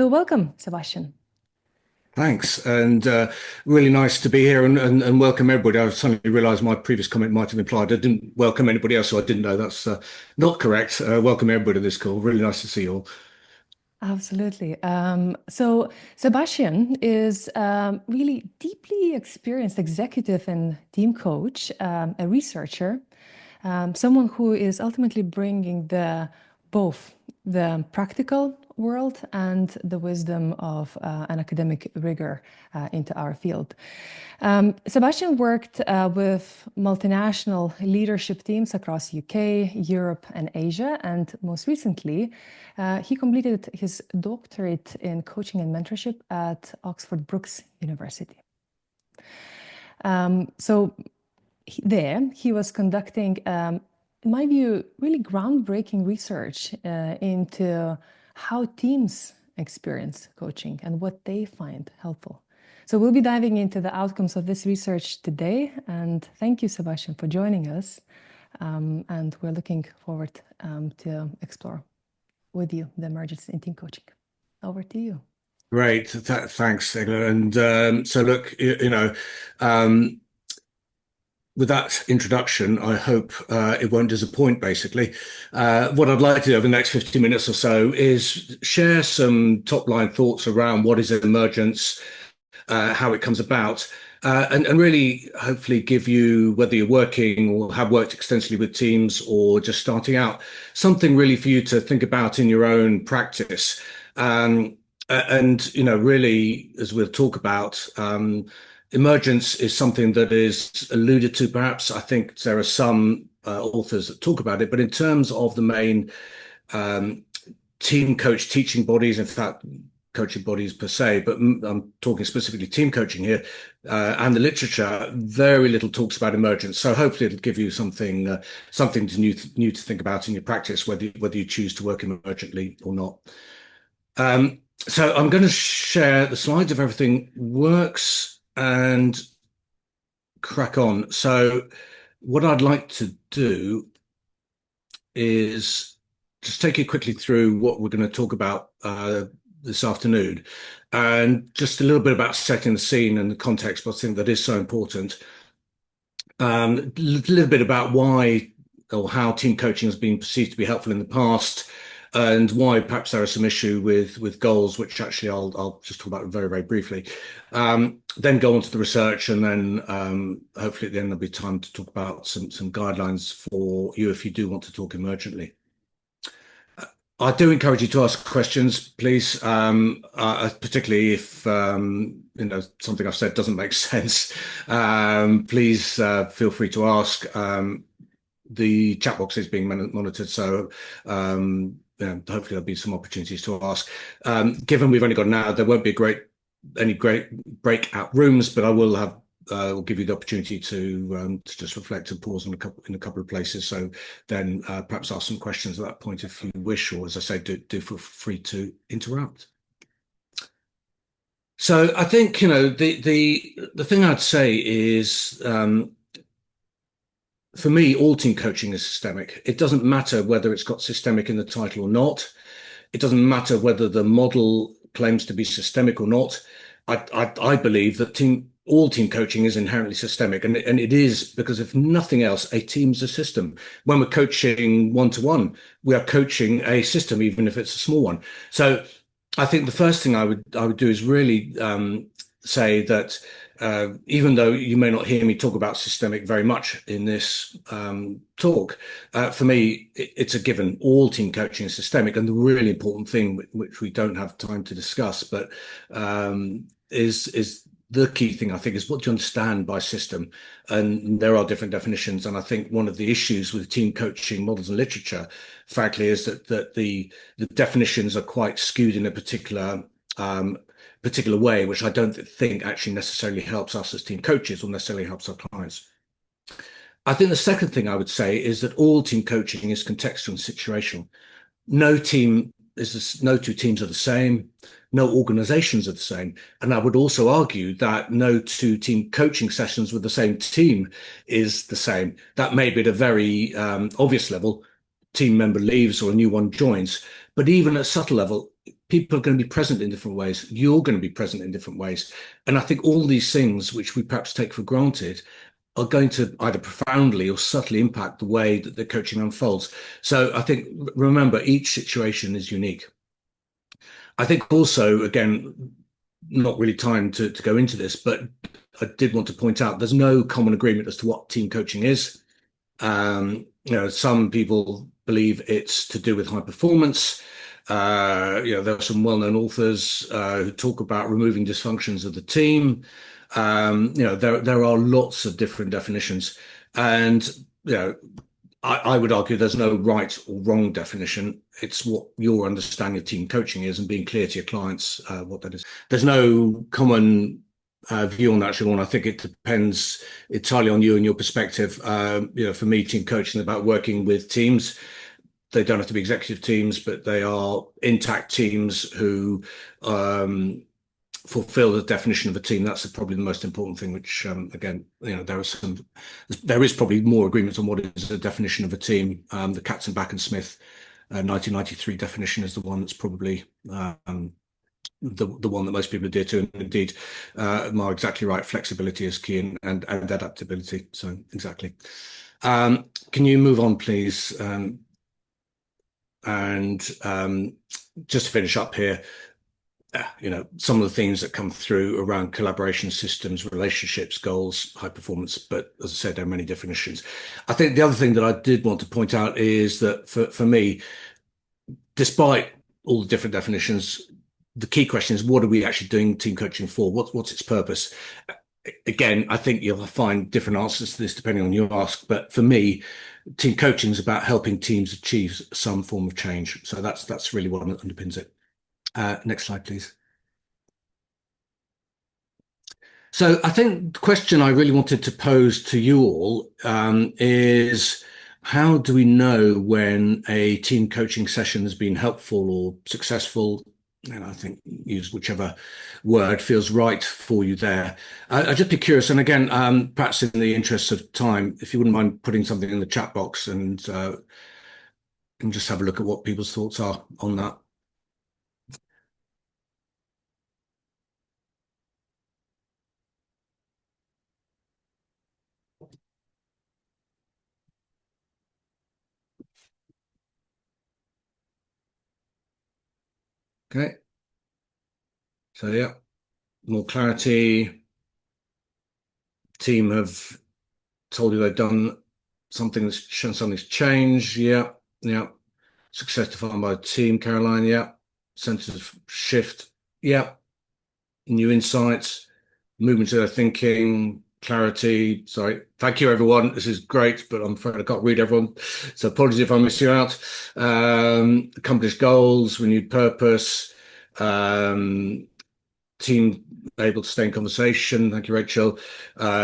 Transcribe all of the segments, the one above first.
So welcome, Sebastian. Thanks, and really nice to be here and welcome everybody. I suddenly realised my previous comment might have implied I didn't welcome anybody else, so I didn't know that's not correct. Welcome everybody to this call. Really nice to see you all. Absolutely. So Sebastian is really deeply experienced executive and team coach, a researcher, someone who is ultimately bringing both the practical world and the wisdom of an academic rigor into our field. Sebastian worked with multinational leadership teams across UK, Europe, and Asia, and most recently, he completed his doctorate in coaching and mentorship at Oxford Brookes University. So there, he was conducting, in my view, really groundbreaking research into how teams experience coaching and what they find helpful. So we'll be diving into the outcomes of this research today. And thank you, Sebastian, for joining us. And we're looking forward to explore with you the emergence in team coaching. Over to you. Great, thanks, Egla. And so, look, um, with that introduction, I hope it won't disappoint. Basically, what I'd like to do over the next 50 minutes or so is share some top-line thoughts around what is emergence, how it comes about, and really hopefully give you, whether you're working or have worked extensively with teams or just starting out, something really for you to think about in your own practice. And really, as we'll talk about, emergence is something that is alluded to. Perhaps I think there are some authors that talk about it, but in terms of the main um, team coach teaching bodies, in fact, coaching bodies per se, but I'm talking specifically team coaching here, and the literature, very little talks about emergence. So hopefully it'll give you something new to think about in your practice, whether you choose to work emergently or not. So I'm going to share the slides if everything works and crack on. So what I'd like to do is just take you quickly through what we're going to talk about this afternoon, and just a little bit about setting the scene and the context, but I think that is so important. A little bit about why or how team coaching has been perceived to be helpful in the past, and why perhaps there are some issue with goals, which actually I'll just talk about very, very briefly. Then go on to the research, and then hopefully at the end there'll be time to talk about some guidelines for you if you do want to talk emergently. I do encourage you to ask questions, please, particularly if something I've said doesn't make sense. Please feel free to ask. The chat box is being monitored, so hopefully there'll be some opportunities to ask. Given we've only got an hour, there won't be any great breakout rooms, but I will give you the opportunity to just reflect and pause in a couple of places. So then perhaps ask some questions at that point if you wish, or as I say, do feel free to interrupt. So I think the thing I'd say is, for me, all team coaching is systemic. It doesn't matter whether it's got systemic in the title or not. It doesn't matter whether the model claims to be systemic or not. I believe that all team coaching is inherently systemic, and it is because if nothing else, a team's a system. When we're coaching one-to-one, we are coaching a system, even if it's a small one. So I think the first thing I would do is really say that even though you may not hear me talk about systemic very much in this talk, for me, it's a given. All team coaching is systemic. And the really important thing, which we don't have time to discuss, but is the key thing, I think, is what do you understand by system? And there are different definitions. And I think one of the issues with team coaching models and literature, frankly, is that the definitions are quite skewed in a particular way, which I don't think actually necessarily helps us as team coaches or necessarily helps our clients. I think the second thing I would say is that all team coaching is contextual and situational. No two teams are the same. No organizations are the same. And I would also argue that no two team coaching sessions with the same team is the same. That may be at a very obvious level, team member leaves or a new one joins. But even at a subtle level, people are going to be present in different ways. You're going to be present in different ways. And I think all these things, which we perhaps take for granted, are going to either profoundly or subtly impact the way that the coaching unfolds. So I think, remember, each situation is unique. I think also, again, not really time to go into this, but I did want to point out there's no common agreement as to what team coaching is. Some people believe it's to do with high performance. There are some well-known authors who talk about removing dysfunctions of the team. There are lots of different definitions, and you know, I would argue there's no right or wrong definition. It's what your understanding of team coaching is and being clear to your clients what that is. There's no common view on that, Siobhan. I think it depends entirely on you and your perspective. For me, team coaching is about working with teams. They don't have to be executive teams, but they are intact teams who fulfill the definition of a team. That's probably the most important thing, which again, there is probably more agreement on what is the definition of a team. The Katzenbach and Smith 1993 definition is the one that's probably the one that most people adhere to. And indeed, Mark, exactly right. Flexibility is key, and adaptability. So exactly. Can you move on, please? And just to finish up here, some of the themes that come through around collaboration systems, relationships, goals, high performance. But as I said, there are many definitions. I think the other thing that I did want to point out is that for me, despite all the different definitions, the key question is, what are we actually doing team coaching for? What's its purpose? Again, I think you'll find different answers to this depending on your ask. But for me, team coaching is about helping teams achieve some form of change. So that's really what underpins it. Next slide, please. So I think the question I really wanted to pose to you all is, how do we know when a team coaching session has been helpful or successful? And I think use whichever word feels right for you there. I'd just be curious, and again, perhaps in the interest of time, if you wouldn't mind putting something in the chat box and just have a look at what people's thoughts are on that. Okay. So yeah, more clarity. Team have told you they've done something that's shown something's changed. Yeah, yeah. Success defined by the team, Caroline. Yeah. Sense of shift. Yeah. New insights, movement to their thinking, clarity. Sorry. Thank you, everyone. This is great, but I'm afraid I can't read everyone. So apologies if I miss you out. Accomplished goals, renewed purpose, team able to stay in conversation. Thank you, Rachel.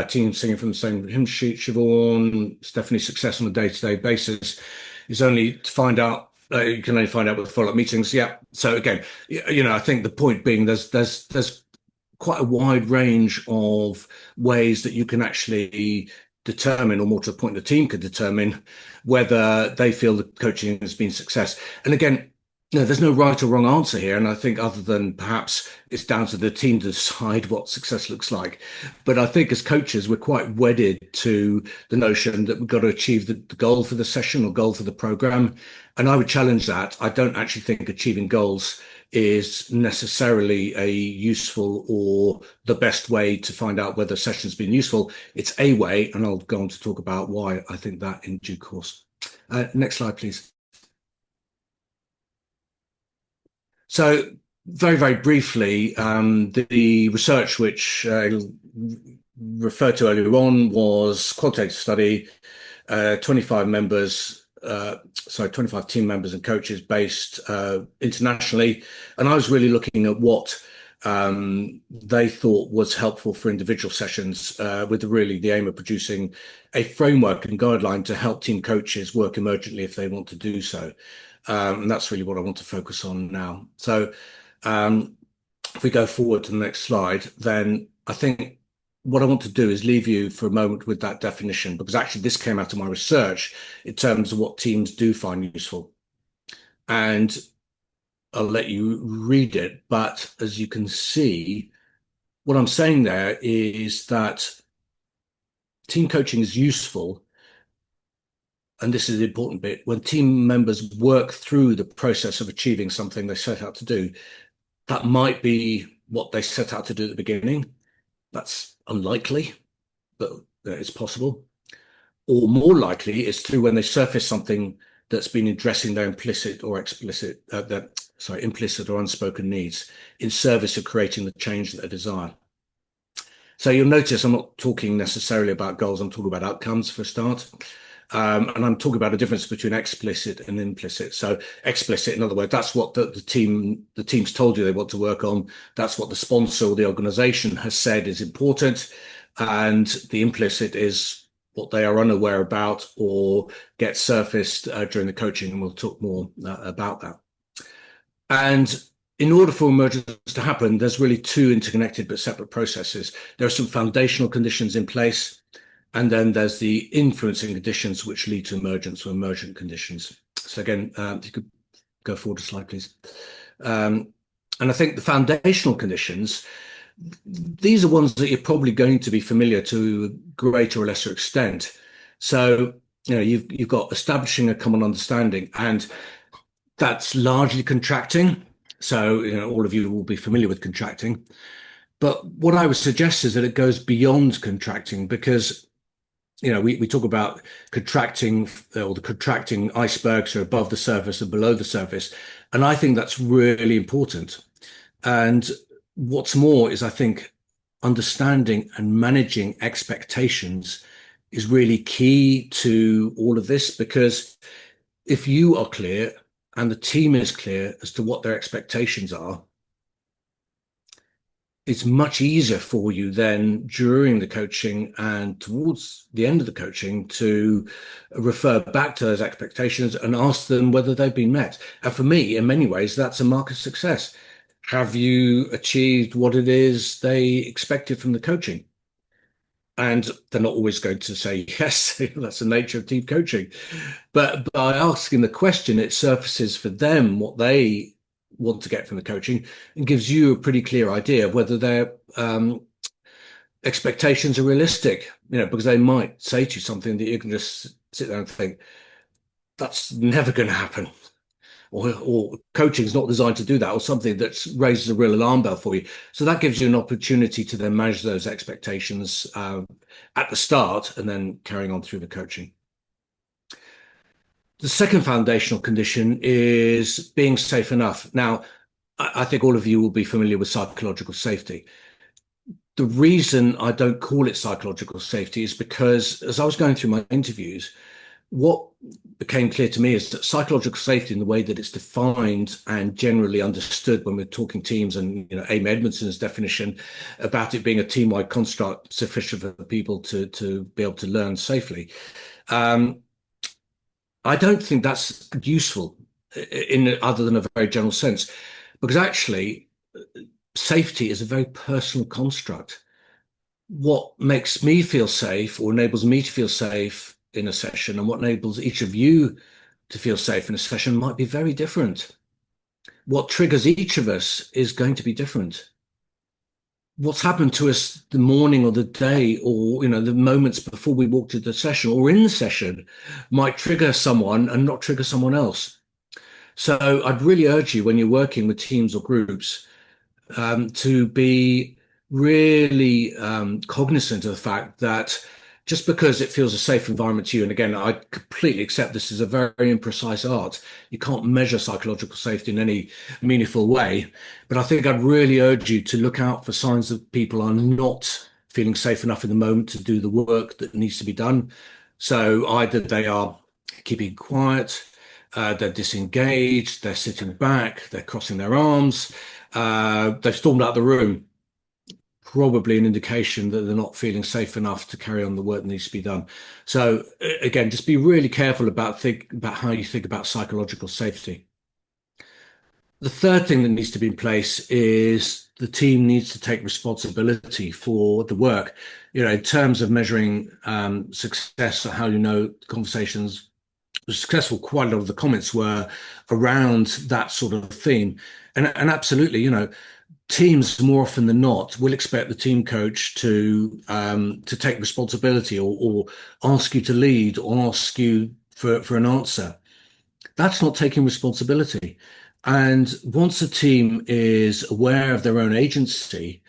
Team singing from the same hymn sheet, Siobhan. Stephanie, success on a day-to-day basis is only to find out. You can only find out with follow-up meetings. Yeah. So again, I think the point being there's quite a wide range of ways that you can actually determine, or more to the point, the team could determine whether they feel the coaching has been success. And again, there's no right or wrong answer here. And I think other than perhaps it's down to the team to decide what success looks like. But I think as coaches, we're quite wedded to the notion that we've got to achieve the goal for the session or goal for the program. And I would challenge that. I don't actually think achieving goals is necessarily a useful or the best way to find out whether a session's been useful. It's a way, and I'll go on to talk about why I think that in due course. Next slide, please. So very, very briefly, the research which referred to earlier on was qualitative study, 25 members, 25 team members and coaches based internationally. And I was really looking at what they thought was helpful for individual sessions with really the aim of producing a framework and guideline to help team coaches work emergently if they want to do so. And that's really what I want to focus on now. So if we go forward to the next slide, then I think what I want to do is leave you for a moment with that definition, because actually this came out of my research in terms of what teams do find useful. And I'll let you read it. But as you can see, what I'm saying there is that team coaching is useful, and this is the important bit, when team members work through the process of achieving something they set out to do. That might be what they set out to do at the beginning. That's unlikely, but it's possible. Or more likely, it's through when they surface something that's been addressing their implicit or explicit, implicit or unspoken needs in service of creating the change that they desire. So you'll notice I'm not talking necessarily about goals. I'm talking about outcomes for a start. And I'm talking about a difference between explicit and implicit. So explicit, in other words, that's what the team's told you they want to work on. That's what the sponsor or the organization has said is important. And the implicit is what they are unaware about or get surfaced during the coaching. And we'll talk more about that. And in order for emergence to happen, there's really two interconnected but separate processes. There are some foundational conditions in place, and then there's the influencing conditions which lead to emergence or emergent conditions. So again, if you could go forward a slide, please. And I think the foundational conditions, these are ones that you're probably going to be familiar to a greater or lesser extent. So, you've got establishing a common understanding, and that's largely contracting. So, all of you will be familiar with contracting. But what I would suggest is that it goes beyond contracting because, we talk about contracting or the contracting icebergs are above the surface and below the surface. And I think that's really important. And what's more is I think understanding and managing expectations is really key to all of this because if you are clear and the team is clear as to what their expectations are, it's much easier for you then during the coaching and towards the end of the coaching to refer back to those expectations and ask them whether they've been met. And for me, in many ways, that's a mark of success. Have you achieved what it is they expected from the coaching? And they're not always going to say yes. That's the nature of team coaching. But by asking the question, it surfaces for them what they want to get from the coaching and gives you a pretty clear idea of whether their expectations are realistic, because they might say to you something that you can just sit there and think, that's never going to happen. Or coaching is not designed to do that, or something that raises a real alarm bell for you. So that gives you an opportunity to then manage those expectations at the start and then carrying on through the coaching. The second foundational condition is being safe enough. Now, I think all of you will be familiar with psychological safety. The reason I don't call it psychological safety is because as I was going through my interviews, what became clear to me is that psychological safety in the way that it's defined and generally understood when we're talking teams and, Amy Edmondson's definition about it being a team-wide construct sufficient for people to be able to learn safely. I don't think that's useful in other than a very general sense, because actually safety is a very personal construct. What makes me feel safe or enables me to feel safe in a session and what enables each of you to feel safe in a session might be very different. What triggers each of us is going to be different. What's happened to us the morning or the day or, the moments before we walk to the session or in the session might trigger someone and not trigger someone else. So I'd really urge you when you're working with teams or groups to be really cognizant of the fact that just because it feels a safe environment to you, and again, I completely accept this is a very imprecise art. You can't measure psychological safety in any meaningful way. But I think I'd really urge you to look out for signs that people are not feeling safe enough in the moment to do the work that needs to be done. So either they are keeping quiet, they're disengaged, they're sitting back, they're crossing their arms, they've stormed out the room. Probably an indication that they're not feeling safe enough to carry on the work that needs to be done. So again, just be really careful about how you think about psychological safety. The third thing that needs to be in place is the team needs to take responsibility for the work. In terms of measuring success, or how conversations successful, quite a lot of the comments were around that sort of theme. And absolutely, teams more often than not will expect the team coach to take responsibility or ask you to lead or ask you for an answer. That's not taking responsibility. And once a team is aware of their own agency,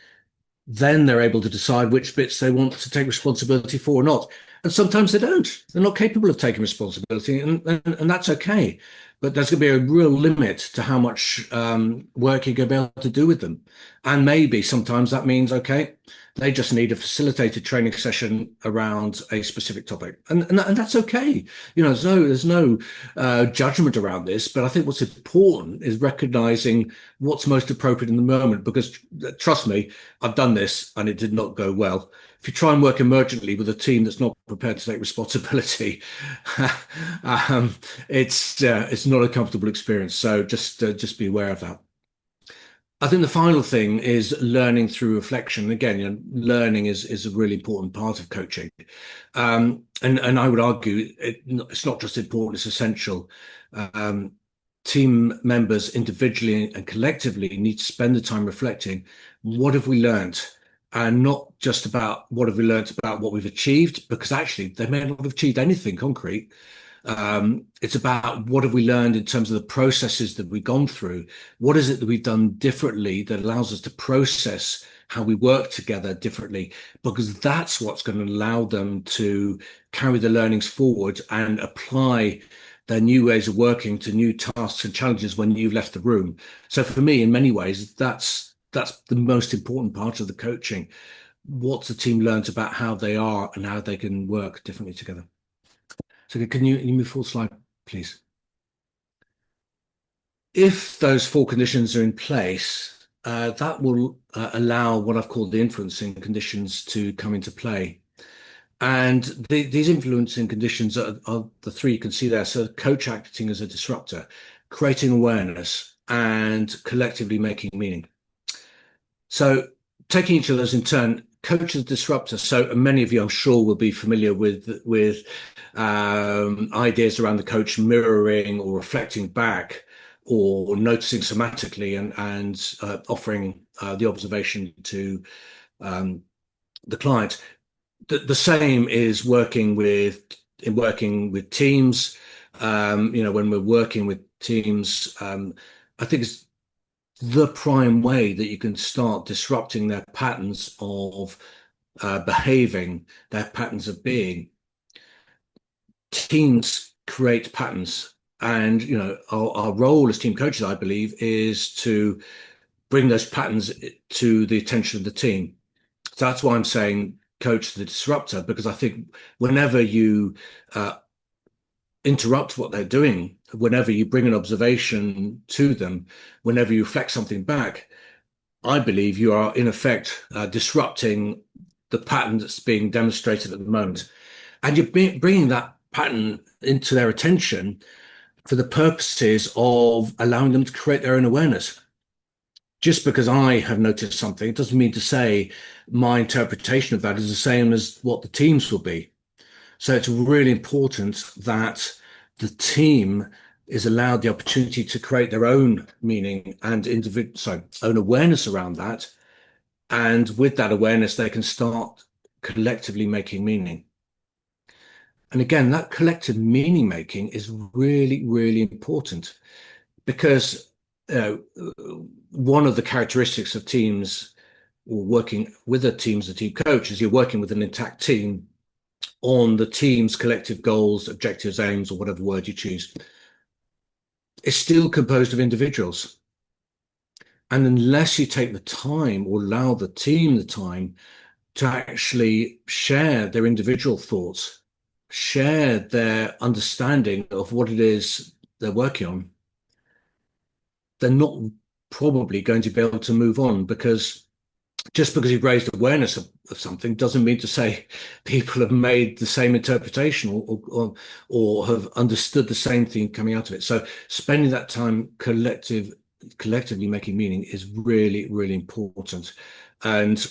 then they're able to decide which bits they want to take responsibility for or not. And sometimes they don't. They're not capable of taking responsibility, and that's okay. But there's going to be a real limit to how much work you're going to be able to do with them. And maybe sometimes that means, okay, they just need a facilitated training session around a specific topic. And that's okay. There's no judgment around this. But I think what's important is recognizing what's most appropriate in the moment, because trust me, I've done this and it did not go well. If you try and work emergently with a team that's not prepared to take responsibility, um, it's not a comfortable experience. So just be aware of that. I think the final thing is learning through reflection. Again, learning is a really important part of coaching, and I would argue it's not just important; it's essential. Um, Team members individually and collectively need to spend the time reflecting. What have we learned? And not just about what have we learned about what we've achieved, because actually they may not have achieved anything concrete. It's about what have we learned in terms of the processes that we've gone through. What is it that we've done differently that allows us to process how we work together differently? Because that's what's going to allow them to carry the learnings forward and apply their new ways of working to new tasks and challenges when you've left the room. So for me, in many ways, that's the most important part of the coaching. What's the team learned about how they are and how they can work differently together? So can you move forward slide, please? If those four conditions are in place, that will allow what I've called the influencing conditions to come into play. And these influencing conditions are the three you can see there. So coach acting as a disruptor, creating awareness, and collectively making meaning. So taking each of those in turn, coach as a disruptor. So many of you, I'm sure, will be familiar with ideas around the coach mirroring or reflecting back or noticing somatically and offering the observation to um, the client. The same is working with teams. When we're working with teams, I think it's the prime way that you can start disrupting their patterns of behaving, their patterns of being. Teams create patterns, and our role as team coaches, I believe, is to bring those patterns to the attention of the team. So that's why I'm saying coach the disruptor, because I think whenever you uh, interrupt what they're doing, whenever you bring an observation to them, whenever you reflect something back, I believe you are in effect disrupting the pattern that's being demonstrated at the moment. And you're bringing that pattern into their attention for the purposes of allowing them to create their own awareness. Just because I have noticed something, it doesn't mean to say my interpretation of that is the same as what the teams will be. So it's really important that the team is allowed the opportunity to create their own meaning and own awareness around that. And with that awareness, they can start collectively making meaning. And again, that collective meaning making is really, really important because one of the characteristics of teams or working with a team as a team coach is you're working with an intact team on the team's collective goals, objectives, aims, or whatever word you choose. It's still composed of individuals. And unless you take the time or allow the team the time to actually share their individual thoughts, share their understanding of what it is they're working on, they're not probably going to be able to move on, because just because you've raised awareness of something doesn't mean to say people have made the same interpretation or have understood the same thing coming out of it. So spending that time collectively making meaning is really, really important. And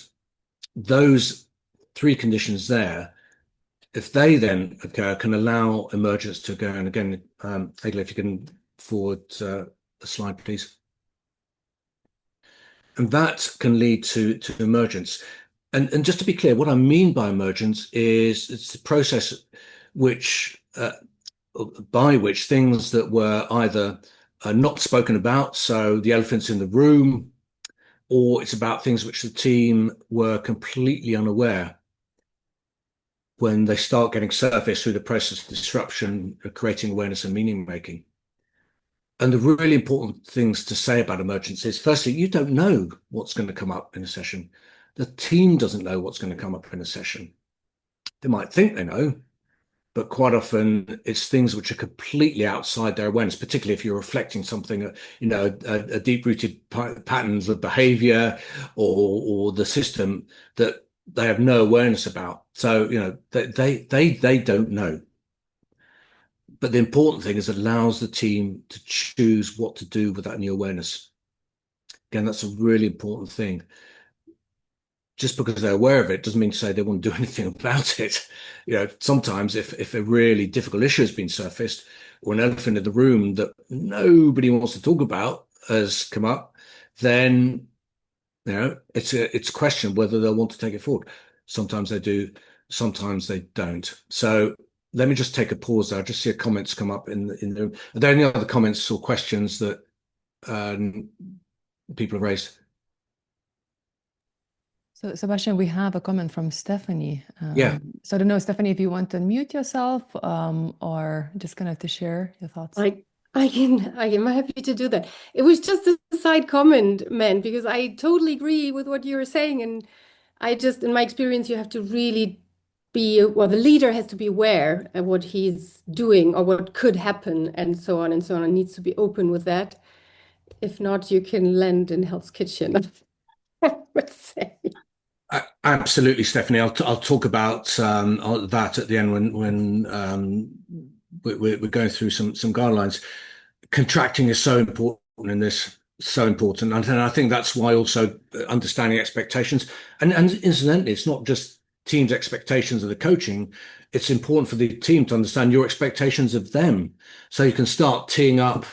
those three conditions there If they then occur, can allow emergence to go. And again, Egla, if you can forward the slide, please. And that can lead to emergence. And just to be clear, what I mean by emergence is it's the process which by which things that were either not spoken about, so the elephants in the room, or it's about things which the team were completely unaware when they start getting surfaced through the process of disruption, creating awareness and meaning making. And the really important things to say about emergence is, firstly, you don't know what's going to come up in a session. The team doesn't know what's going to come up in a session. They might think they know, but quite often it's things which are completely outside their awareness, particularly if you're reflecting something, a deep-rooted patterns of behavior or the system that they have no awareness about. So, they don't know. But the important thing is it allows the team to choose what to do with that new awareness. Again, that's a really important thing. Just because they're aware of it doesn't mean to say they won't do anything about it. Sometimes if a really difficult issue has been surfaced or an elephant in the room that nobody wants to talk about has come up, then it's a question whether they'll want to take it forward. Sometimes they do, sometimes they don't. So let me just take a pause there. I just see a comments come up in the. Are there any other comments or questions that people have raised? So, Sebastian, we have a comment from Stephanie. Yeah. So I don't know, Stephanie, if you want to unmute yourself or just kind of to share your thoughts. I'm happy to do that. It was just a side comment, man, because I totally agree with what you were saying. And in my experience, you have to really the leader has to be aware of what he's doing or what could happen and so on and so on, and needs to be open with that. If not, you can land in Hell's Kitchen, I would say. Absolutely, Stephanie. I'll talk about that at the end when we're going through some guidelines. Contracting is so important in this, so important, and I think that's why also understanding expectations and incidentally, it's not just teams' expectations of the coaching. It's important for the team to understand your expectations of them, so you can start teeing up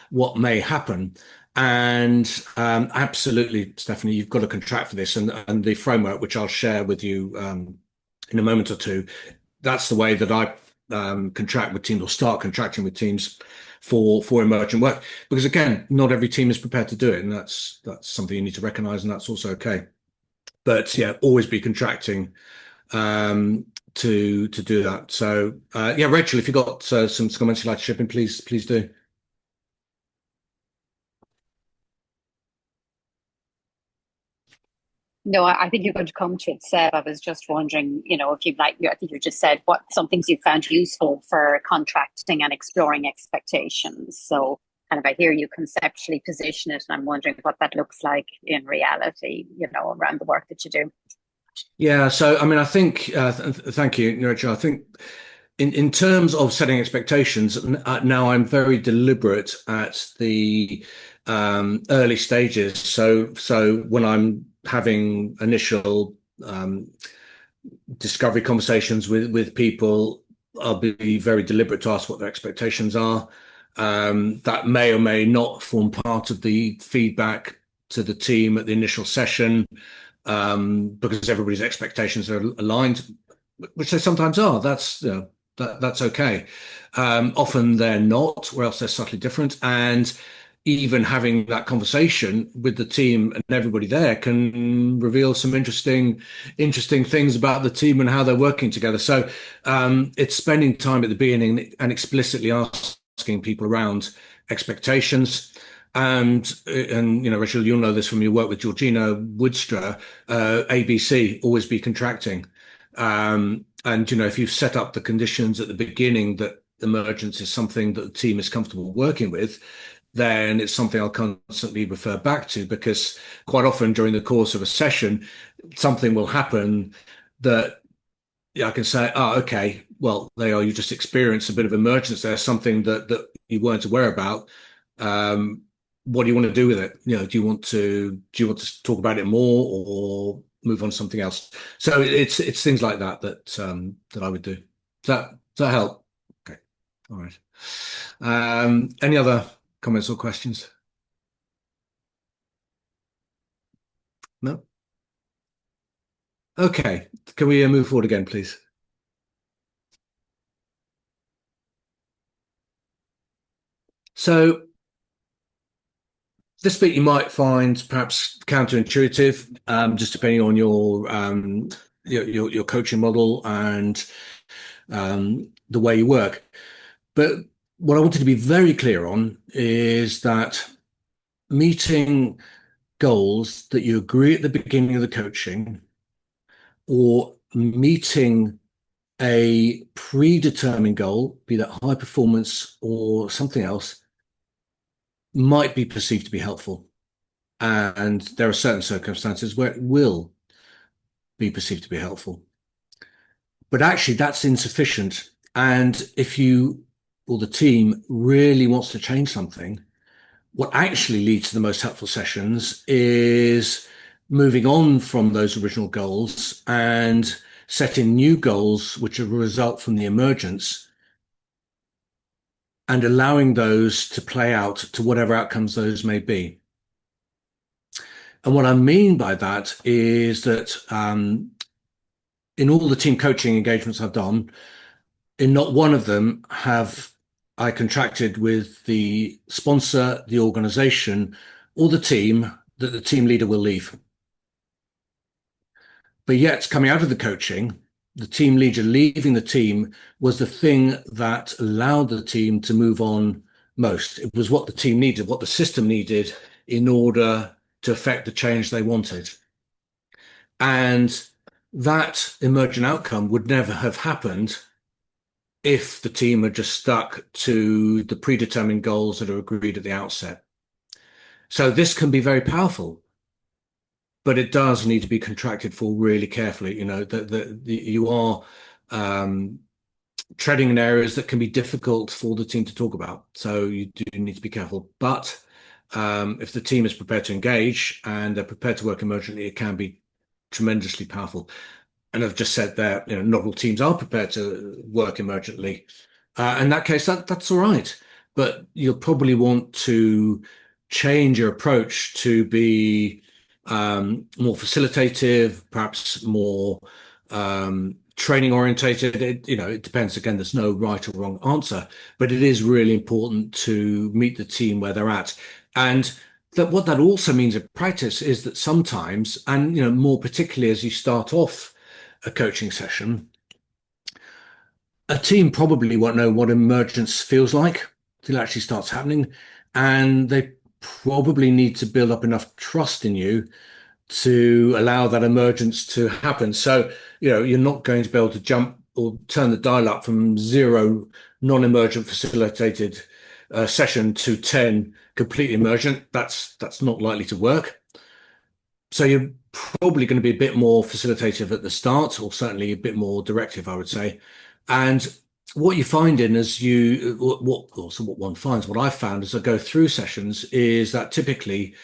what may happen. And absolutely, Stephanie, you've got to contract for this, and the framework, which I'll share with you in a moment or two, that's the way that I contract with teams or start contracting with teams for emergent work. Because again, not every team is prepared to do it, and that's something you need to recognise, and that's also okay. But yeah, always be contracting to do that. So yeah, Rachel, if you've got some comments you'd like to chip in, please do. No, I think you're going to come to it, Seb. I was just wondering, if you'd like, I think you just said what some things you found useful for contracting and exploring expectations. So kind of I hear you conceptually position it, and I'm wondering what that looks like in reality, around the work that you do. Yeah, so I mean, I think thank you, Rachel. I think in terms of setting expectations, now I'm very deliberate at the early stages. So when I'm having initial discovery conversations with people, I'll be very deliberate to ask what their expectations are. That may or may not form part of the feedback to the team at the initial session, because everybody's expectations are aligned, which they sometimes are. That's okay. Often they're not, or else they're subtly different. And even having that conversation with the team and everybody there can reveal some interesting things about the team and how they're working together. So it's spending time at the beginning and explicitly asking people around expectations. And Rachel, you'll know this from your work with Georgina Woodstra, ABC, always be contracting. And if you've set up the conditions at the beginning that emergence is something that the team is comfortable working with, then it's something I'll constantly refer back to, because quite often during the course of a session, something will happen that I can say, oh, okay, well, you just experienced a bit of emergence there, something that you weren't aware about. What do you want to do with it? Do you want to talk about it more or move on to something else? So it's things like that I would do. Does that help? Okay. All right. Any other comments or questions? No? Okay. Can we move forward again, please? So this bit you might find perhaps counterintuitive, just depending on your coaching model and the way you work. But what I wanted to be very clear on is that meeting goals that you agree at the beginning of the coaching or meeting a predetermined goal, be that high performance or something else, might be perceived to be helpful. And there are certain circumstances where it will be perceived to be helpful. But actually, that's insufficient. And if you or the team really wants to change something, what actually leads to the most helpful sessions is moving on from those original goals and setting new goals, which are a result from the emergence, and allowing those to play out to whatever outcomes those may be. And what I mean by that is that in all the team coaching engagements I've done, in not one of them have I contracted with the sponsor, the organization, or the team that the team leader will leave. But yet, coming out of the coaching, the team leader leaving the team was the thing that allowed the team to move on most. It was what the team needed, what the system needed in order to affect the change they wanted. And that emergent outcome would never have happened if the team had just stuck to the predetermined goals that are agreed at the outset. So this can be very powerful, but it does need to be contracted for really carefully. You know, you are treading in areas that can be difficult for the team to talk about. So you do need to be careful. But if the team is prepared to engage and they're prepared to work emergently, it can be tremendously powerful. And I've just said that, you know, not all teams are prepared to work emergently. In that case, that's all right. But you'll probably want to change your approach to be more facilitative, perhaps more training orientated. It depends. Again, there's no right or wrong answer, but it is really important to meet the team where they're at. And that what that also means in practice is that sometimes, and more particularly as you start off a coaching session, a team probably won't know what emergence feels like till it actually starts happening. And they probably need to build up enough trust in you to allow that emergence to happen. So, you're not going to be able to jump or turn the dial up from 0 non-emergent facilitated session to 10 completely emergent. That's not likely to work. So you're probably going to be a bit more facilitative at the start, or certainly a bit more directive, I would say. And what you find in as you, what one finds, what I've found as I go through sessions is that typically,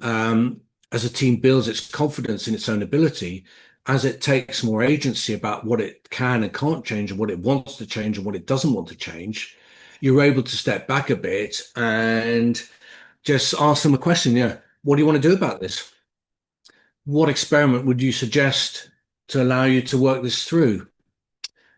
as a team builds its confidence in its own ability, as it takes more agency about what it can and can't change and what it wants to change and what it doesn't want to change, you're able to step back a bit and just ask them a question. What do you want to do about this? What experiment would you suggest to allow you to work this through?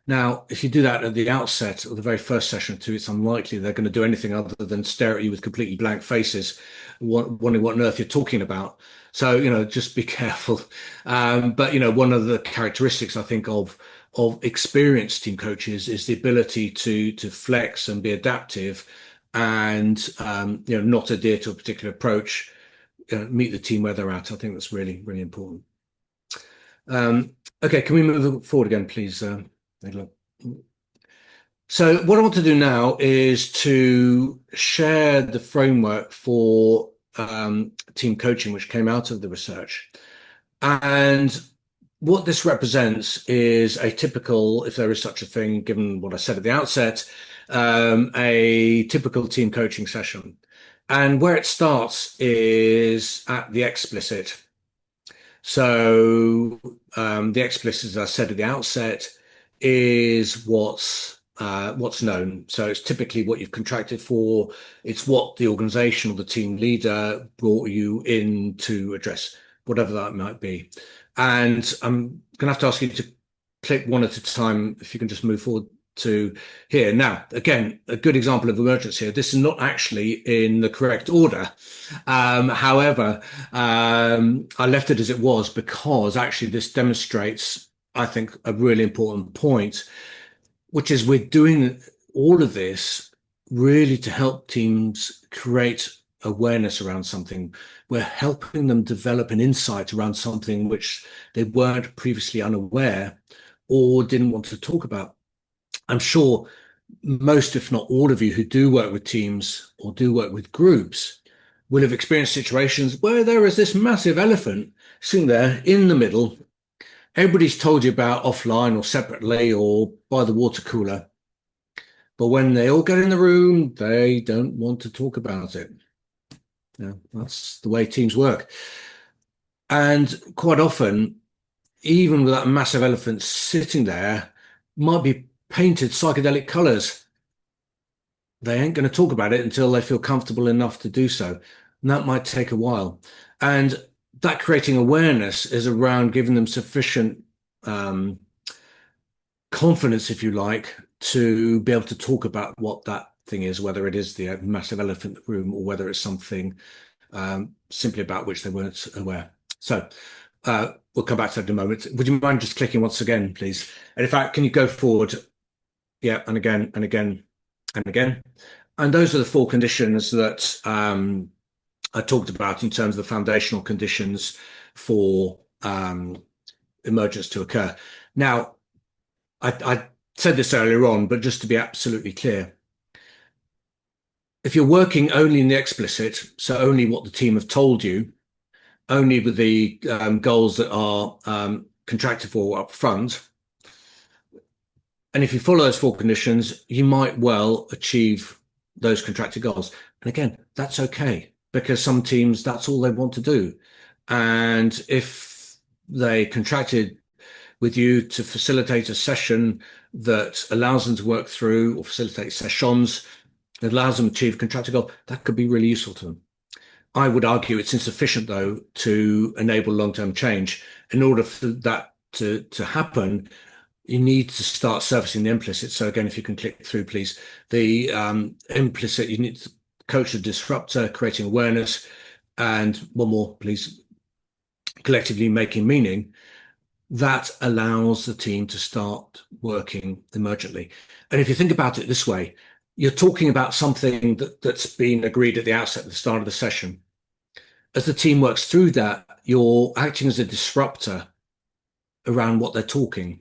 Now, if you do that at the outset of the very first session or two, it's unlikely they're going to do anything other than stare at you with completely blank faces, wondering what on earth you're talking about. So, just be careful. But, one of the characteristics, I think, of experienced team coaches is the ability to flex and be adaptive and, not adhere to a particular approach, meet the team where they're at. I think that's really, really important. Okay, can we move forward again, please? So what I want to do now is to share the framework for team coaching, which came out of the research. And what this represents is a typical, if there is such a thing, given what I said at the outset, a typical team coaching session. And where it starts is at the explicit. So the explicit, as I said at the outset, is what's known. So it's typically what you've contracted for. It's what the organization or the team leader brought you in to address, whatever that might be. And I'm going to have to ask you to click one at a time, if you can just move forward to here. Now, again, a good example of emergence here. This is not actually in the correct order. However, I left it as it was because actually this demonstrates, I think, a really important point, which is we're doing all of this really to help teams create awareness around something. We're helping them develop an insight around something which they weren't previously unaware or didn't want to talk about. I'm sure most, if not all of you who do work with teams or do work with groups will have experienced situations where there is this massive elephant sitting there in the middle. Everybody's told you about offline or separately or by the water cooler. But when they all get in the room, they don't want to talk about it. That's the way teams work. And quite often, even with that massive elephant sitting there, might be painted psychedelic colors. They ain't going to talk about it until they feel comfortable enough to do so. And that might take a while. And that creating awareness is around giving them sufficient confidence, if you like, to be able to talk about what that thing is, whether it is the massive elephant in the room or whether it's something simply about which they weren't aware. So we'll come back to that in a moment. Would you mind just clicking once again, please? And in fact, can you go forward? Yeah, and again, and again, and again. And those are the 4 conditions that I talked about in terms of the foundational conditions for emergence to occur. Now, I said this earlier on, but just to be absolutely clear, if you're working only in the explicit, so only what the team have told you, only with the goals that are contracted for up front, and if you follow those 4 conditions, you might well achieve those contracted goals. And again, that's okay, because some teams, that's all they want to do. And if they contracted with you to facilitate a session that allows them to work through, or facilitate sessions that allows them to achieve a contracted goal, that could be really useful to them. I would argue it's insufficient, though, to enable long-term change. In order for that to happen, you need to start surfacing the implicit. So again, if you can click through, please. The implicit, you need to coach the disruptor, creating awareness, and one more, please, collectively making meaning. That allows the team to start working emergently. And if you think about it this way, you're talking about something that's been agreed at the outset, at the start of the session. As the team works through that, you're acting as a disruptor around what they're talking.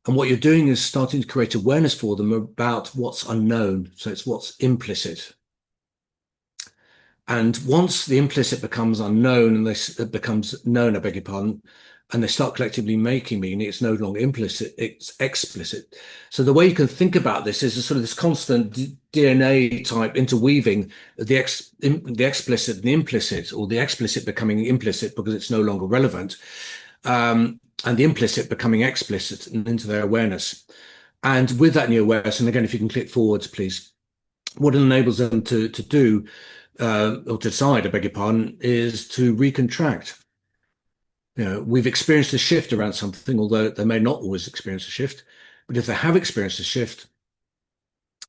And what you're doing is starting to create awareness for them about what's unknown. So it's what's implicit. And once the implicit becomes unknown and it becomes known, I beg your pardon, and they start collectively making meaning, it's no longer implicit, it's explicit. So the way you can think about this is a sort of this constant DNA type interweaving the explicit and the implicit, or the explicit becoming implicit because it's no longer relevant, and the implicit becoming explicit and into their awareness. And with that new awareness, and again, if you can click forwards, please, what it enables them to do, or to decide, I beg your pardon, is to recontract. We've experienced a shift around something, although they may not always experience a shift. But if they have experienced a shift,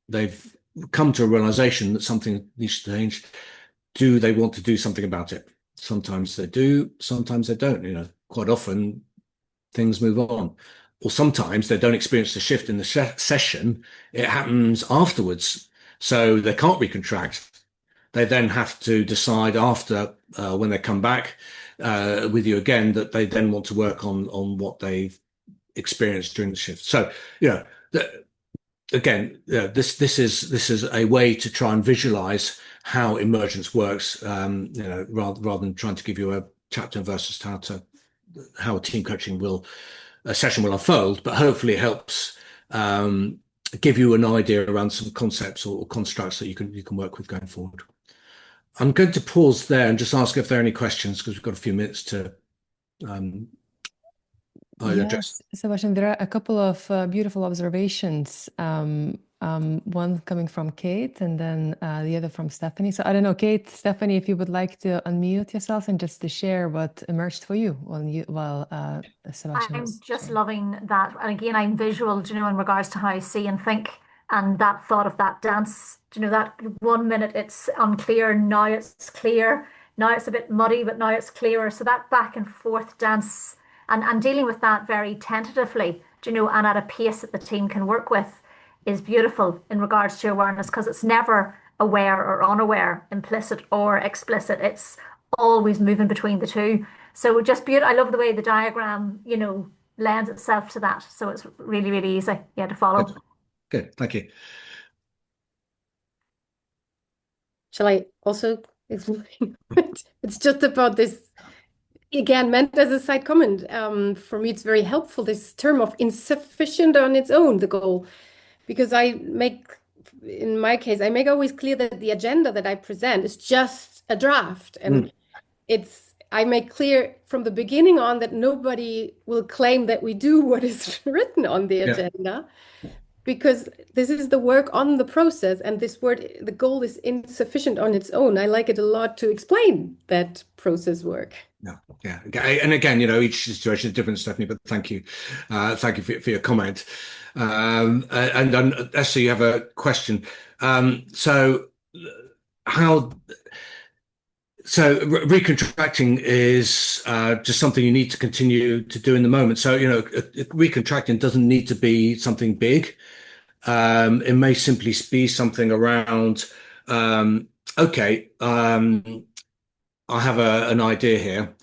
they've come to a realization that something needs to change. Do they want to do something about it? Sometimes they do, sometimes they don't. Quite often things move on. Or sometimes they don't experience the shift in the session. It happens afterwards. So they can't recontract. They then have to decide after, when they come back with you again, that they then want to work on what they've experienced during the shift. So, again, this is a way to try and visualize how emergence works, rather than trying to give you a chapter and verse as to how a team coaching session will unfold, but hopefully it helps give you an idea around some concepts or constructs that you can work with going forward. I'm going to pause there and just ask if there are any questions, because we've got a few minutes to address? Yes, Sebastian, there are a couple of beautiful observations. One coming from Kate and then the other from Stephanie. So I don't know, Kate, Stephanie, if you would like to unmute yourself and just to share what emerged for you while Sebastian I'm was just sharing. loving that. And again, I'm visual, you know, in regards to how I see and think. And that thought of that dance, you know, that 1 minute it's unclear, now it's clear, now it's a bit muddy, but now it's clearer. So that back and forth dance and dealing with that very tentatively, you know, and at a pace that the team can work with is beautiful in regards to awareness because it's never aware or unaware, implicit or explicit. It's always moving between the two. So just beautiful. I love the way the diagram, you know, lends itself to that. So it's really, really easy, yeah, to follow. Good. Good. Thank you. Shall I also explain? It's just about this, again, meant as a side comment. For me, it's very helpful, this term of insufficient on its own, the goal, because in my case, I make always clear that the agenda that I present is just a draft. And I make clear from the beginning on that nobody will claim that we do what is written on the agenda. Because this is the work on the process, and this word, the goal is insufficient on its own. I like it a lot to explain that process work. Yeah. And again, you know, each situation is different, Stephanie, but thank you. Thank you for your comment. And Esther, you have a question. So recontracting is just something you need to continue to do in the moment. So, you know, recontracting doesn't need to be something big. It may simply be something around, okay, I have an idea here.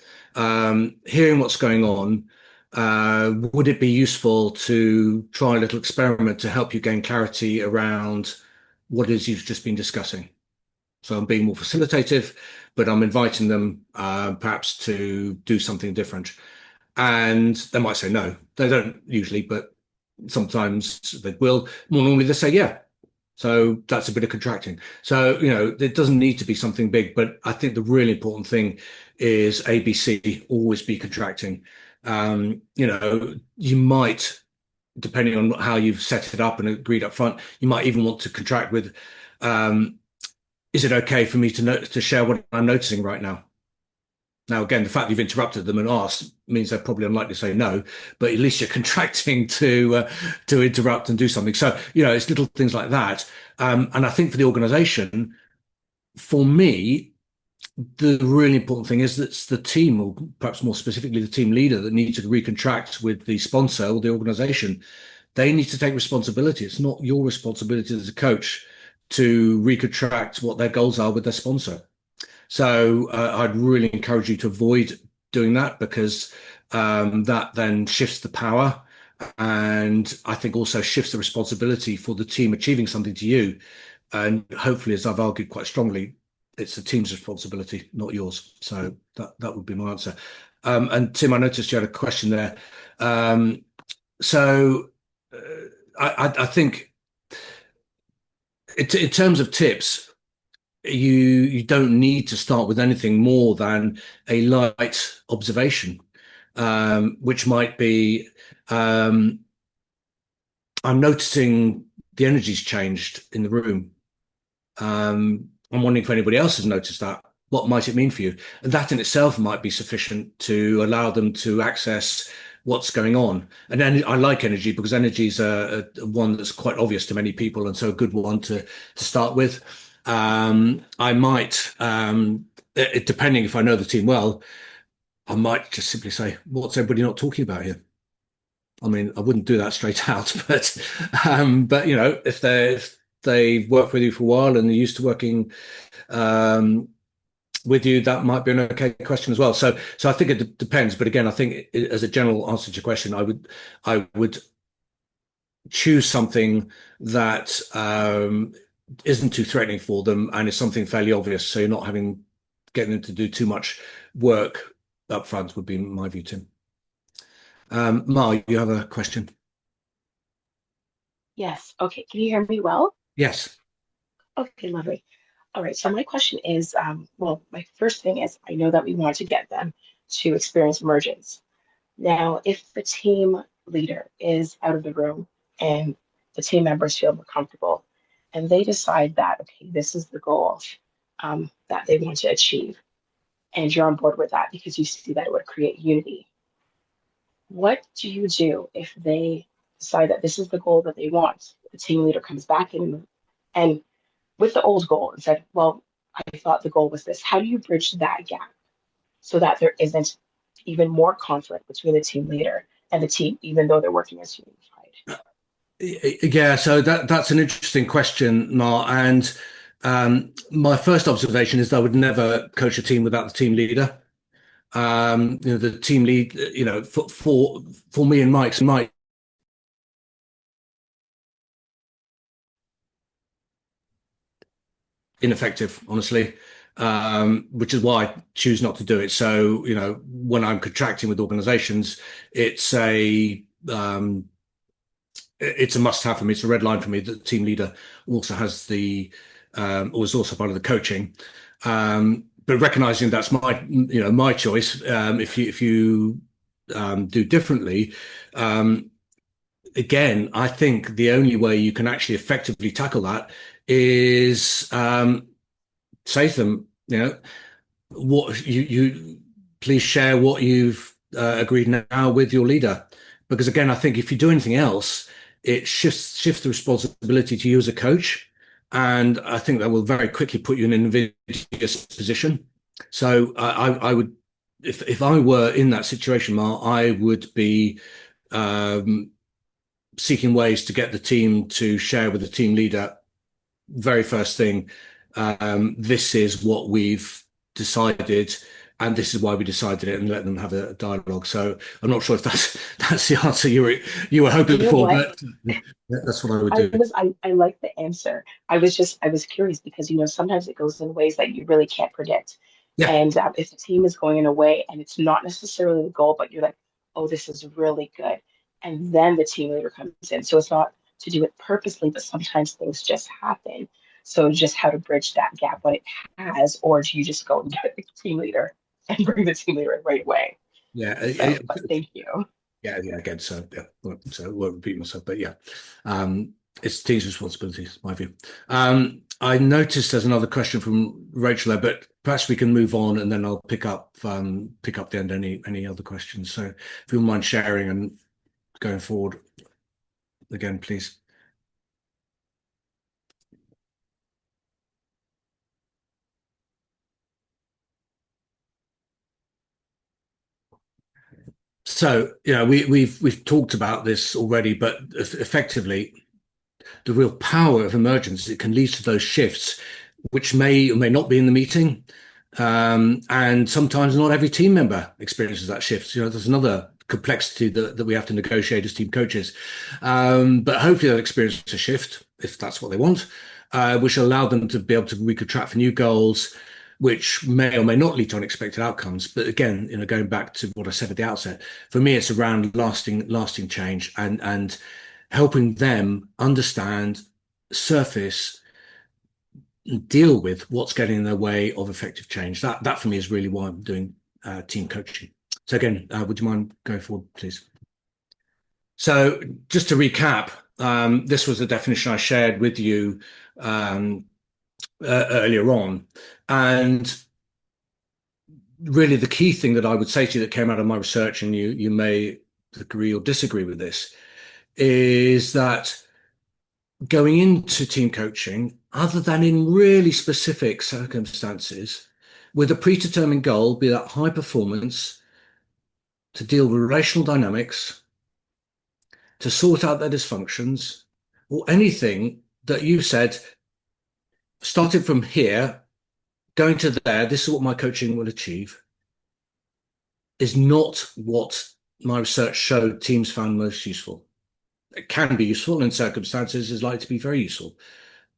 Hearing what's going on, would it be useful to try a little experiment to help you gain clarity around what it is you've just been discussing? So I'm being more facilitative, but I'm inviting them perhaps to do something different. And they might say no. They don't usually, but sometimes they will. More normally they say yeah. So that's a bit of contracting. So, you know, it doesn't need to be something big, but I think the really important thing is ABC, always be contracting. You know, you might, depending on how you've set it up and agreed up front, you might even want to contract with, is it okay for me to share what I'm noticing right now? Now, again, the fact you've interrupted them and asked means they're probably unlikely to say no, but at least you're contracting to interrupt and do something. So, you know, it's little things like that. And I think for the organization, for me, the really important thing is that it's the team, or perhaps more specifically the team leader, that needs to recontract with the sponsor or the organization. They need to take responsibility. It's not your responsibility as a coach to recontract what their goals are with their sponsor. So I'd really encourage you to avoid doing that because that then shifts the power and I think also shifts the responsibility for the team achieving something to you. And hopefully, as I've argued quite strongly, it's the team's responsibility, not yours. So that would be my answer. And Tim, I noticed you had a question there. So I think in terms of tips, you don't need to start with anything more than a light observation, which might be I'm noticing the energy's changed in the room. I'm wondering if anybody else has noticed that. What might it mean for you? And that in itself might be sufficient to allow them to access what's going on. And then I like energy because energy is a one that's quite obvious to many people, and so a good one to start with. I might, depending if I know the team well, I might just simply say, "What's everybody not talking about here?" I mean, I wouldn't do that straight out, but you know, if they've worked with you for a while and they're used to working with you, that might be an okay question as well. So I think it depends. But again, I think as a general answer to your question, I would choose something that isn't too threatening for them and is something fairly obvious. So you're not getting them to do too much work up front would be my view, Tim. Ma, you have a question? Yes. Okay. Can you hear me well? Yes. Okay, lovely. All right. So my question is, well, my first thing is I know that we want to get them to experience emergence. Now, if the team leader is out of the room and the team members feel more comfortable and they decide that, okay, this is the goal that they want to achieve, and you're on board with that because you see that it would create unity, what do you do if they decide that this is the goal that they want? The team leader comes back in and with the old goal and said, well, I thought the goal was this. How do you bridge that gap so that there isn't even more conflict between the team leader and the team, even though they're working as unified? Yeah, so that's an interesting question, Mar. And my first observation is that I would never coach a team without the team leader. The team lead, for me and Mike ineffective, honestly, which is why I choose not to do it. So, when I'm contracting with organizations, it's a um, it's a must-have for me. It's a red line for me that the team leader also has or is also part of the coaching. But recognizing that's my choice. If you do differently, again, I think the only way you can actually effectively tackle that is say to them, what you please share what you've agreed now with your leader, because again, I think if you do anything else, it shifts the responsibility to you as a coach, and I think that will very quickly put you in an invidious position. So I would, if I were in that situation, Mar, I would be um, seeking ways to get the team to share with the team leader very first thing. This is what we've decided, and this is why we decided it, and let them have a dialogue. So I'm not sure if that's the answer you were hoping You know for, what? but that's what I would do. I like the answer. I was curious because sometimes it goes in ways that you really can't predict. Yeah, And if the team is going in a way and it's not necessarily the goal, but you're like, oh, this is really good. And then the team leader comes in. So it's not to do it purposely, but sometimes things just happen. So just how to bridge that gap when it has, or do you just go and get the team leader and bring the team leader in right away? yeah, So, but thank you. yeah. Again, so yeah, so I won't repeat myself, but yeah, um, it's the team's responsibilities, my view. I noticed there's another question from Rachel there, but perhaps we can move on, and then I'll pick up the end any other questions. So if you don't mind sharing and going forward again, please. So, we've talked about this already, but effectively, the real power of emergence is it can lead to those shifts, which may or may not be in the meeting, and sometimes not every team member experiences that shift. There's another complexity that we have to negotiate as team coaches, but hopefully they'll experience a shift if that's what they want, which will allow them to be able to recontract for new goals, which may or may not lead to unexpected outcomes. But again, going back to what I said at the outset, for me, it's around lasting change and helping them understand, surface, and deal with what's getting in their way of effective change. That for me is really why I'm doing team coaching. So again, would you mind going forward, please? So just to recap, this was the definition I shared with you earlier on, and really the key thing that I would say to you that came out of my research, and you may agree or disagree with this, is that going into team coaching, other than in really specific circumstances, with a predetermined goal, be that high performance, to deal with relational dynamics, to sort out their dysfunctions, or anything that you said, started from here, going to there, this is what my coaching will achieve, is not what my research showed teams found most useful. It can be useful in circumstances, is likely to be very useful,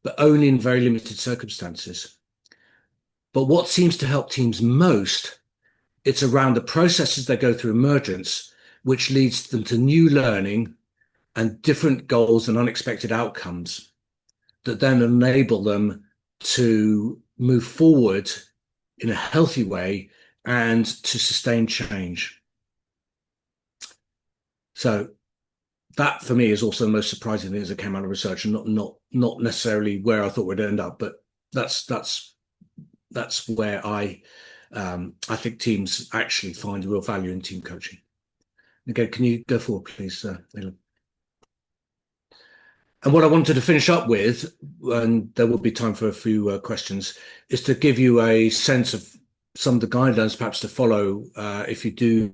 but only in very limited circumstances. But what seems to help teams most, it's around the processes they go through emergence, which leads them to new learning and different goals and unexpected outcomes that then enable them to move forward in a healthy way and to sustain change. So that for me is also the most surprising thing as it came out of research, and not necessarily where I thought we'd end up, but that's where I think teams actually find real value in team coaching. Again, can you go forward, please, Leila? And what I wanted to finish up with, and there will be time for a few questions, is to give you a sense of some of the guidelines perhaps to follow if you do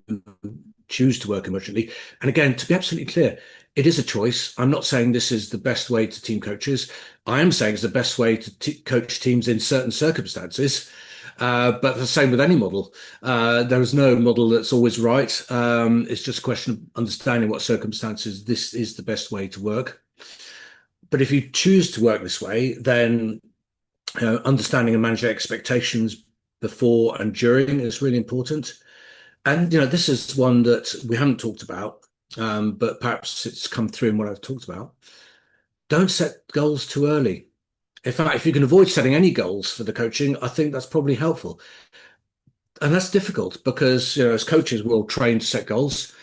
choose to work emergently. And again, to be absolutely clear, it is a choice. I'm not saying this is the best way to team coaches. I am saying it's the best way to coach teams in certain circumstances. But the same with any model. There is no model that's always right. It's just a question of understanding what circumstances this is the best way to work. But if you choose to work this way, then understanding and managing expectations before and during is really important. And this is one that we haven't talked about, but perhaps it's come through in what I've talked about. Don't set goals too early. In fact, if you can avoid setting any goals for the coaching, I think that's probably helpful. And that's difficult because, as coaches, we're all trained to set goals.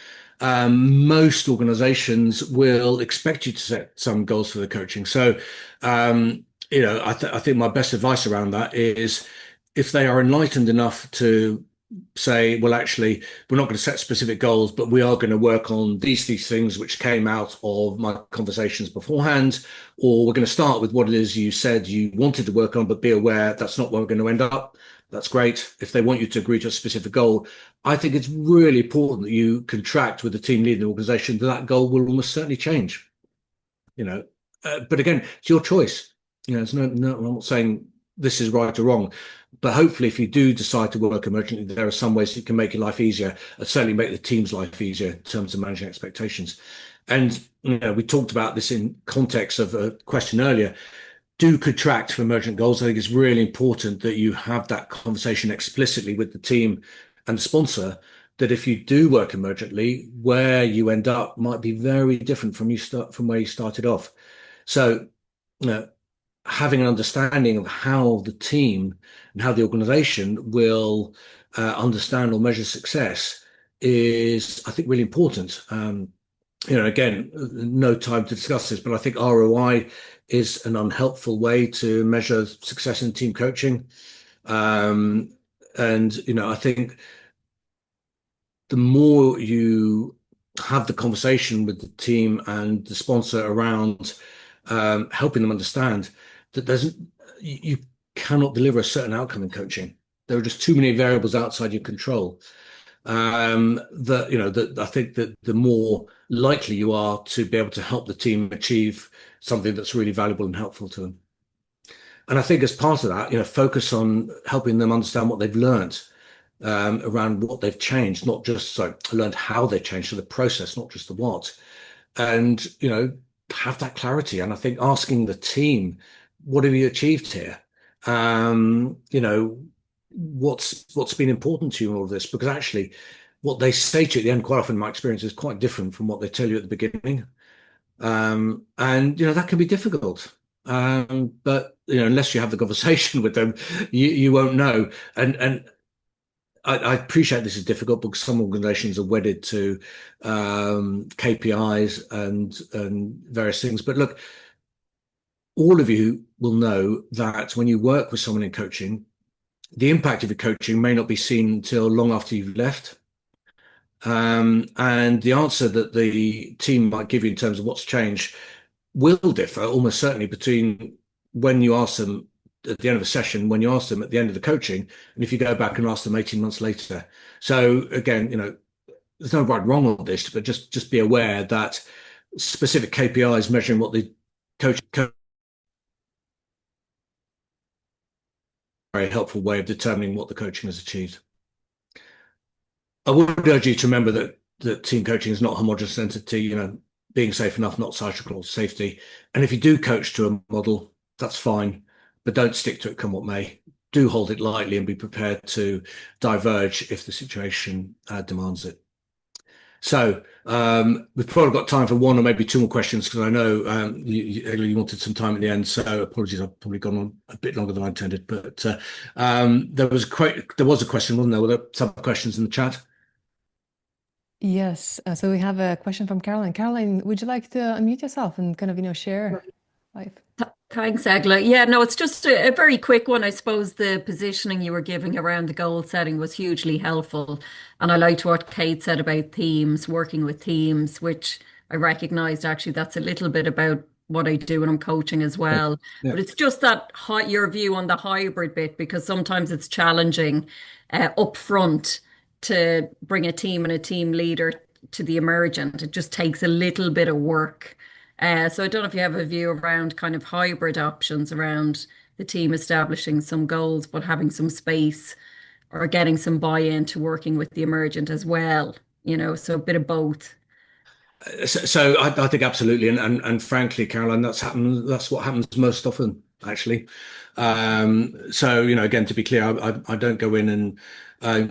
Most organizations will expect you to set some goals for the coaching. So, I think my best advice around that is if they are enlightened enough to say, well, actually, we're not going to set specific goals, but we are going to work on these things which came out of my conversations beforehand, or we're going to start with what it is you said you wanted to work on, but be aware that's not where we're going to end up. That's great. If they want you to agree to a specific goal, I think it's really important that you contract with the team leading the organization that goal will almost certainly change. But again, it's your choice. It's no, I'm not saying this is right or wrong, but hopefully if you do decide to work emergently, there are some ways it can make your life easier, and certainly make the team's life easier in terms of managing expectations. And we talked about this in context of a question earlier. Do contract for emergent goals. I think it's really important that you have that conversation explicitly with the team and the sponsor, that if you do work emergently, where you end up might be very different from where you started off. So, having an understanding of how the team and how the organization will understand or measure success is, I think, really important. Again, no time to discuss this, but I think ROI is an unhelpful way to measure success in team coaching. And, I think the more you have the conversation with the team and the sponsor around helping them understand that you cannot deliver a certain outcome in coaching. There are just too many variables outside your control. That I think that the more likely you are to be able to help the team achieve something that's really valuable and helpful to them. And I think as part of that, focus on helping them understand what they've learned around what they've changed, not just learned how they changed, so the process, not just the what. And, have that clarity. And I think asking the team, what have you achieved here? What's been important to you in all of this? Because actually what they say to you at the end, quite often in my experience, is quite different from what they tell you at the beginning. And that can be difficult. But unless you have the conversation with them, you won't know. And I appreciate this is difficult because some organizations are wedded to KPIs and various things. But look, all of you will know that when you work with someone in coaching, the impact of your coaching may not be seen until long after you've left. And the answer that the team might give you in terms of what's changed will differ almost certainly between when you ask them at the end of a session, when you ask them at the end of the coaching, and if you go back and ask them 18 months later. So again, there's no right wrong on this, but just be aware that specific KPIs measuring what the coach very helpful way of determining what the coaching has achieved. I would urge you to remember that team coaching is not a homogeneous entity, being safe enough, not psychological safety. And if you do coach to a model, that's fine, but don't stick to it come what may. Do hold it lightly and be prepared to diverge if the situation demands it. So we've probably got time for one or maybe two more questions because I know you wanted some time at the end. So apologies, I've probably gone on a bit longer than I intended. But there was a question, wasn't there? Were there some questions in the chat? Yes. So we have a question from Caroline. Caroline, would you like to unmute yourself and kind of, share life? Thanks, Egla. Yeah, no, it's just a very quick one. I suppose the positioning you were giving around the goal setting was hugely helpful. And I liked what Kate said about teams, working with teams, which I recognized actually that's a little bit about what I do when I'm coaching as well. Yeah. But it's just that your view on the hybrid bit, because sometimes it's challenging up front to bring a team and a team leader to the emergent. It just takes a little bit of work. So I don't know if you have a view around kind of hybrid options around the team establishing some goals, but having some space or getting some buy-in to working with the emergent as well, so a bit of both. So I think absolutely, and frankly, Caroline, That's what happens most often, actually. So again, to be clear, I don't go in and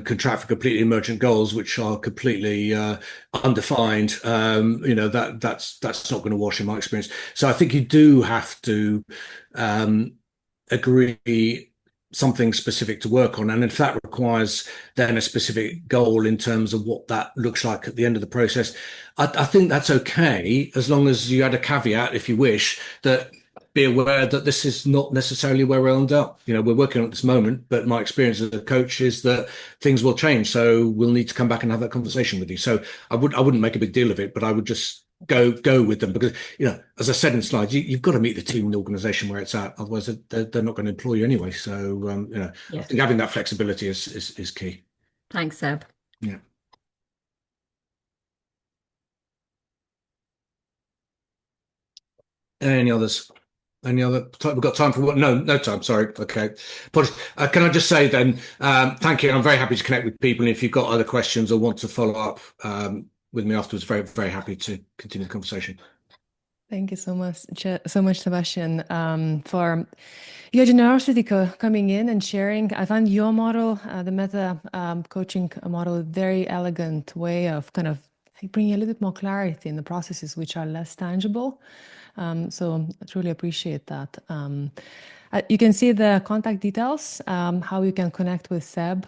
contract for completely emergent goals, which are completely undefined. That's not going to wash in my experience. So I think you do have to agree something specific to work on. And if that requires then a specific goal in terms of what that looks like at the end of the process, I think that's okay, as long as you add a caveat, if you wish, that be aware that this is not necessarily where we'll end up. We're working on it at this moment, but my experience as a coach is that things will change. So we'll need to come back and have that conversation with you. So I wouldn't make a big deal of it, but I would just go with them, because as I said in the slides, you've got to meet the team and the organization where it's at, otherwise they're not going to employ you anyway. So I think having that flexibility is key. Thanks, Seb. Yeah. Any others? Any other time? We've got time for what? No time. Sorry. Okay. Can I just say then, thank you. I'm very happy to connect with people. And if you've got other questions or want to follow up with me afterwards, very, very happy to continue the conversation. Thank you so much, Sebastian, for your generosity coming in and sharing. I find your model, the meta coaching model, a very elegant way of kind of bringing a little bit more clarity in the processes which are less tangible. So I truly appreciate that. You can see the contact details, how you can connect with Seb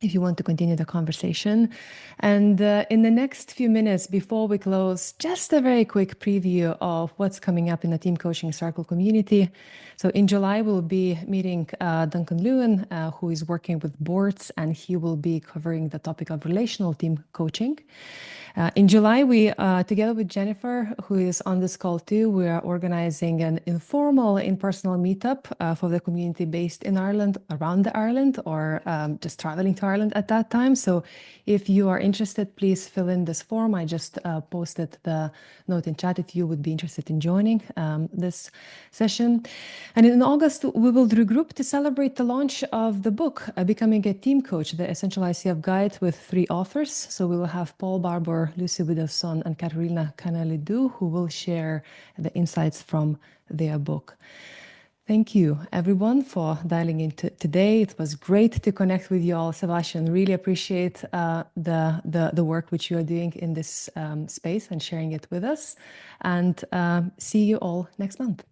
if you want to continue the conversation. And in the next few minutes before we close, just a very quick preview of what's coming up in the Team Coaching Circle community. So in July, we'll be meeting Duncan Lewin, who is working with boards, and he will be covering the topic of relational team coaching. In July, we, together with Jennifer, who is on this call too, we are organizing an informal in-person meetup for the community based in Ireland, around the Ireland, or just traveling to Ireland at that time. So if you are interested, please fill in this form. I just posted the note in chat if you would be interested in joining this session. And in August, we will regroup to celebrate the launch of the book, Becoming a Team Coach, the Essential ICF Guide, with 3 authors. So we will have Paul Barber, Lucy Widdowson, and Katerina Canelidou, who will share the insights from their book. Thank you, everyone, for dialing in today. It was great to connect with you all. Sebastian, really appreciate the work which you are doing in this space and sharing it with us. And see you all next month.